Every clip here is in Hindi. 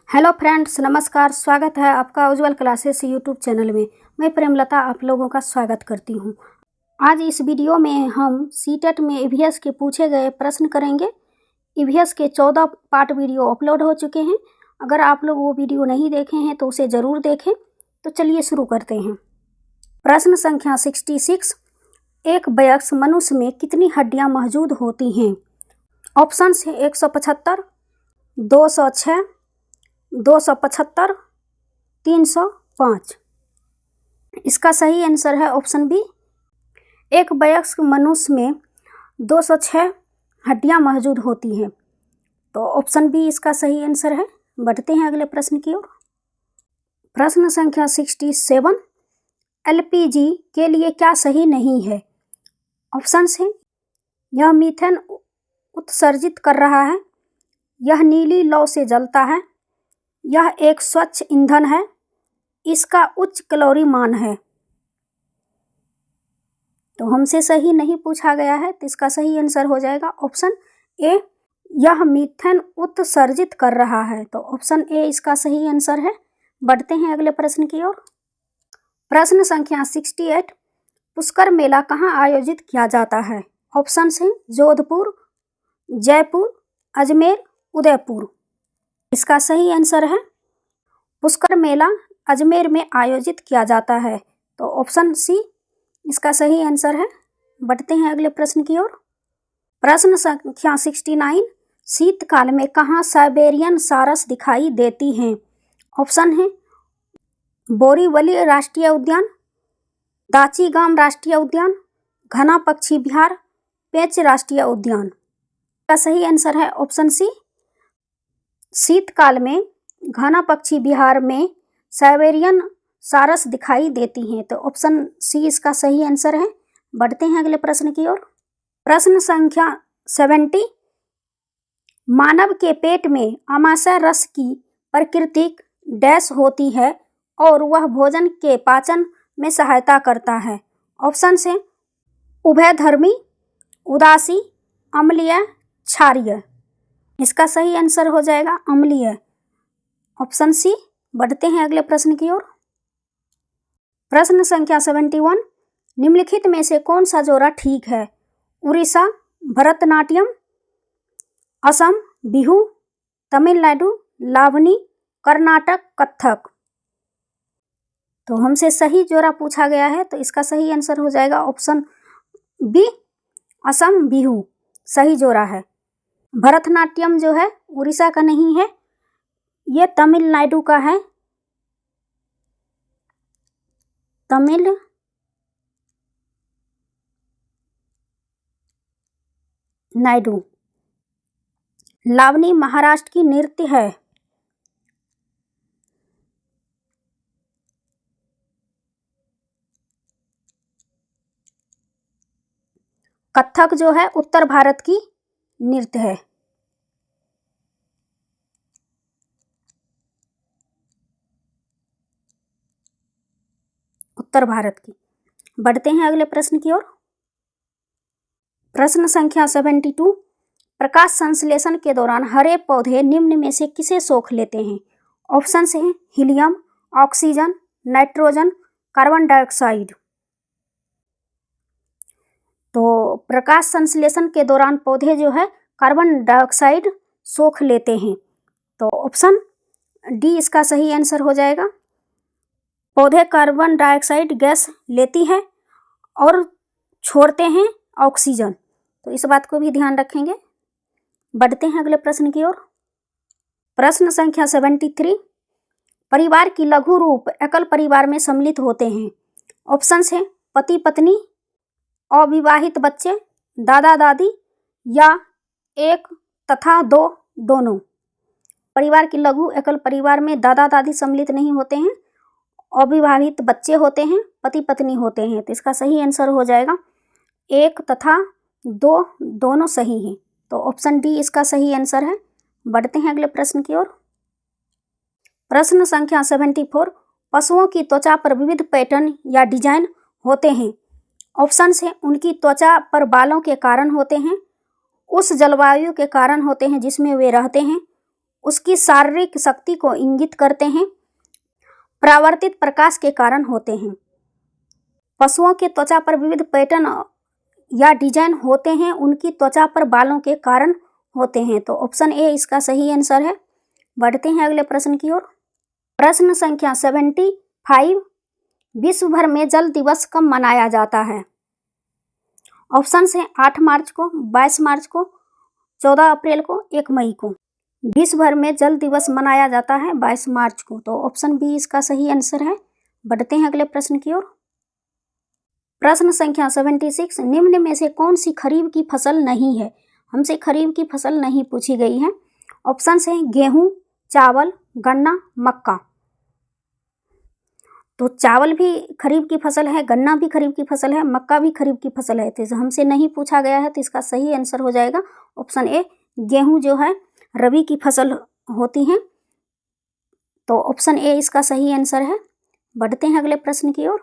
हेलो फ्रेंड्स, नमस्कार। स्वागत है आपका उज्जवल क्लासेस यूट्यूब चैनल में। मैं प्रेमलता आप लोगों का स्वागत करती हूं। आज इस वीडियो में हम सीटेट में ईवीएस के पूछे गए प्रश्न करेंगे। ईवीएस के 14 पार्ट वीडियो अपलोड हो चुके हैं। अगर आप लोग वो वीडियो नहीं देखे हैं तो उसे ज़रूर देखें। तो चलिए शुरू करते हैं। प्रश्न संख्या 66। एक वयस्क मनुष्य में कितनी हड्डियाँ मौजूद होती हैं? ऑप्शंस है 175, 206, 275, 305। इसका सही आंसर है ऑप्शन बी। एक वयस्क मनुष्य में 206 हड्डियां मौजूद होती हैं। तो ऑप्शन बी इसका सही आंसर है। बढ़ते हैं अगले प्रश्न की ओर। प्रश्न संख्या 67। एलपीजी के लिए क्या सही नहीं है? ऑप्शंस हैं, यह मीथेन उत्सर्जित कर रहा है, यह नीली लौ से जलता है, यह एक स्वच्छ ईंधन है, इसका उच्च कैलोरी मान है। तो हमसे सही नहीं पूछा गया है, तो इसका सही आंसर हो जाएगा ऑप्शन ए, यह मीथेन उत्सर्जित कर रहा है। तो ऑप्शन ए इसका सही आंसर है। बढ़ते हैं अगले प्रश्न की ओर। प्रश्न संख्या 68। पुष्कर मेला कहाँ आयोजित किया जाता है? ऑप्शन हैं, जोधपुर, जयपुर, अजमेर, उदयपुर। इसका सही आंसर है, पुष्कर मेला अजमेर में आयोजित किया जाता है। तो ऑप्शन सी इसका सही आंसर है। बढ़ते हैं अगले प्रश्न की ओर। प्रश्न संख्या 69। शीतकाल में कहाँ साइबेरियन सारस दिखाई देती हैं? ऑप्शन है, बोरीवली राष्ट्रीय उद्यान, दाचीगाम राष्ट्रीय उद्यान, घना पक्षी विहार, पेंच राष्ट्रीय उद्यान। इसका सही आंसर है ऑप्शन सी। शीतकाल में घना पक्षी विहार में साइबेरियन सारस दिखाई देती हैं। तो ऑप्शन सी इसका सही आंसर है। बढ़ते हैं अगले प्रश्न की ओर। प्रश्न संख्या 70। मानव के पेट में आमाशय रस की प्राकृतिक डैश होती है और वह भोजन के पाचन में सहायता करता है। ऑप्शन है, उभयधर्मी, उदासी, अम्लीय, क्षारीय। इसका सही आंसर हो जाएगा अम्लीय, ऑप्शन सी। बढ़ते हैं अगले प्रश्न की ओर। प्रश्न संख्या 71। निम्नलिखित में से कौन सा जोड़ा ठीक है? उड़ीसा भरतनाट्यम, असम बिहू, तमिलनाडु लावनी, कर्नाटक कथक। तो हमसे सही जोड़ा पूछा गया है, तो इसका सही आंसर हो जाएगा ऑप्शन बी, असम बिहू सही जोड़ा है। भरतनाट्यम जो है उड़ीसा का नहीं है, ये तमिलनाडु का है। तमिलनाडु। लावनी महाराष्ट्र की नृत्य है। कथक जो है उत्तर भारत की नृत्य है। उत्तर भारत की। बढ़ते हैं अगले प्रश्न की ओर। प्रश्न संख्या 72। प्रकाश संश्लेषण के दौरान हरे पौधे निम्न में से किसे सोख लेते हैं? ऑप्शंस हैं, helium, oxygen, nitrogen, carbon dioxide. तो प्रकाश संश्लेषण के दौरान पौधे जो है कार्बन डाइऑक्साइड सोख लेते हैं। तो ऑप्शन डी इसका सही आंसर हो जाएगा। पौधे कार्बन डाइऑक्साइड गैस लेती है और छोड़ते हैं ऑक्सीजन। तो इस बात को भी ध्यान रखेंगे। बढ़ते हैं अगले प्रश्न की ओर। प्रश्न संख्या 73। परिवार की लघु रूप एकल परिवार में सम्मिलित होते हैं। ऑप्शंस हैं, पति पत्नी, अविवाहित बच्चे, दादा दादी या एक तथा दो दोनों। परिवार की लघु एकल परिवार में दादा दादी सम्मिलित नहीं होते हैं, अविवाहित बच्चे होते हैं, पति पत्नी होते हैं। तो इसका सही आंसर हो जाएगा एक तथा दो दोनों सही हैं। तो ऑप्शन डी इसका सही आंसर है। बढ़ते हैं अगले प्रश्न की ओर। प्रश्न संख्या 74। पशुओं की त्वचा पर विविध पैटर्न या डिजाइन होते हैं। ऑप्शंस हैं, उनकी त्वचा पर बालों के कारण होते हैं, उस जलवायु के कारण होते हैं जिसमें वे रहते हैं, उसकी शारीरिक शक्ति को इंगित करते हैं। परावर्तित प्रकाश के कारण होते हैं। पशुओं के त्वचा पर विविध पैटर्न या डिजाइन होते हैं, उनकी त्वचा पर बालों के कारण होते हैं। तो ऑप्शन ए इसका सही आंसर है। बढ़ते हैं अगले प्रश्न की ओर। प्रश्न संख्या 75, विश्व भर में जल दिवस कब मनाया जाता है? ऑप्शन है 8 मार्च को, 22 मार्च को, 14 अप्रैल को, 1 मई को। विश्व भर में जल दिवस मनाया जाता है 22 मार्च को। तो ऑप्शन बी इसका सही आंसर है। बढ़ते हैं अगले प्रश्न की ओर। प्रश्न संख्या 76, निम्न में से कौन सी खरीफ की फसल नहीं है? हमसे खरीफ की फसल नहीं पूछी गई है। ऑप्शन है गेहूं, चावल, गन्ना, मक्का। तो चावल भी खरीफ की फसल है, गन्ना भी खरीफ की फसल है, मक्का भी खरीफ की फसल है। तो हमसे नहीं पूछा गया है, तो इसका सही आंसर हो जाएगा ऑप्शन ए। गेहूं जो है रबी की फसल होती हैं। तो ऑप्शन ए इसका सही आंसर है। बढ़ते हैं अगले प्रश्न की ओर।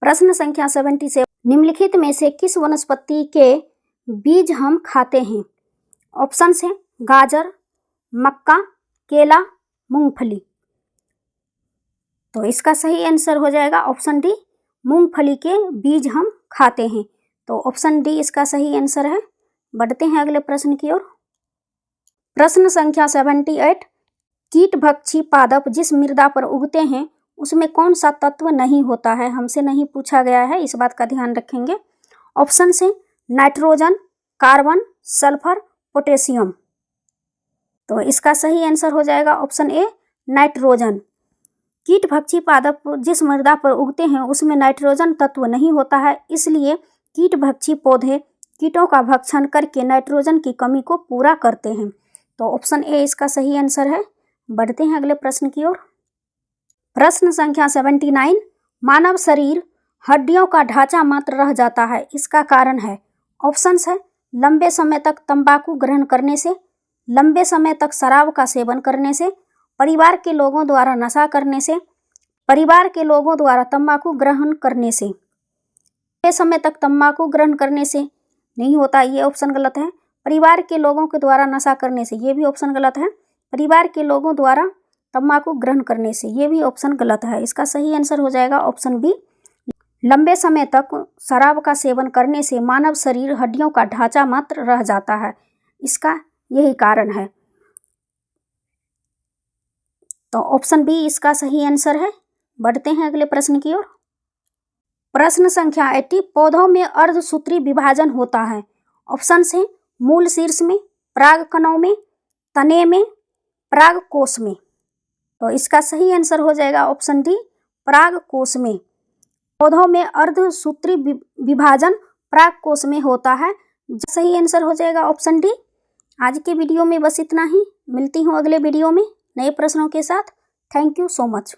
प्रश्न संख्या 77, निम्नलिखित में से किस वनस्पति के बीज हम खाते हैं? ऑप्शन है गाजर, मक्का, केला, मूंगफली। तो इसका सही आंसर हो जाएगा ऑप्शन डी, मूंगफली के बीज हम खाते हैं। तो ऑप्शन डी इसका सही आंसर है। बढ़ते हैं अगले प्रश्न की ओर। प्रश्न संख्या 78, कीटभक्षी पादप जिस मृदा पर उगते हैं उसमें कौन सा तत्व नहीं होता है? हमसे नहीं पूछा गया है, इस बात का ध्यान रखेंगे। ऑप्शन से नाइट्रोजन, कार्बन, सल्फर, पोटेशियम। तो इसका सही आंसर हो जाएगा ऑप्शन ए, नाइट्रोजन। कीटभक्षी पादप जिस मृदा पर उगते हैं उसमें नाइट्रोजन तत्व नहीं होता है, इसलिए कीटभक्षी पौधे कीटों का भक्षण करके नाइट्रोजन की कमी को पूरा करते हैं। तो ऑप्शन ए इसका सही आंसर है। बढ़ते हैं अगले प्रश्न की ओर। प्रश्न संख्या 79, मानव शरीर हड्डियों का ढांचा मात्र रह जाता है, इसका कारण है? ऑप्शंस है लंबे समय तक तंबाकू ग्रहण करने से, लंबे समय तक शराब का सेवन करने से, परिवार के लोगों द्वारा नशा करने से, परिवार के लोगों द्वारा तंबाकू ग्रहण करने से। लंबे समय तक तंबाकू ग्रहण करने से नहीं होता, ये ऑप्शन गलत है। परिवार के लोगों के द्वारा नशा करने से, ये भी ऑप्शन गलत है। परिवार के लोगों द्वारा तंबाकू ग्रहण करने से, ये भी ऑप्शन गलत है। इसका सही आंसर हो जाएगा ऑप्शन बी, लंबे समय तक शराब का सेवन करने से मानव शरीर हड्डियों का ढांचा मात्र रह जाता है, इसका यही कारण है। तो ऑप्शन बी इसका सही आंसर है। बढ़ते हैं अगले प्रश्न की ओर। प्रश्न संख्या 80, पौधों में अर्धसूत्री विभाजन होता है। ऑप्शन है मूल शीर्ष में, परागकणों में, तने में, परागकोश में। तो इसका सही आंसर हो जाएगा ऑप्शन डी, परागकोश में। पौधों में अर्धसूत्री विभाजन परागकोश में होता है, सही आंसर हो जाएगा ऑप्शन डी। आज के वीडियो में बस इतना ही। मिलती हूँ अगले वीडियो में नए प्रश्नों के साथ। Thank you so much.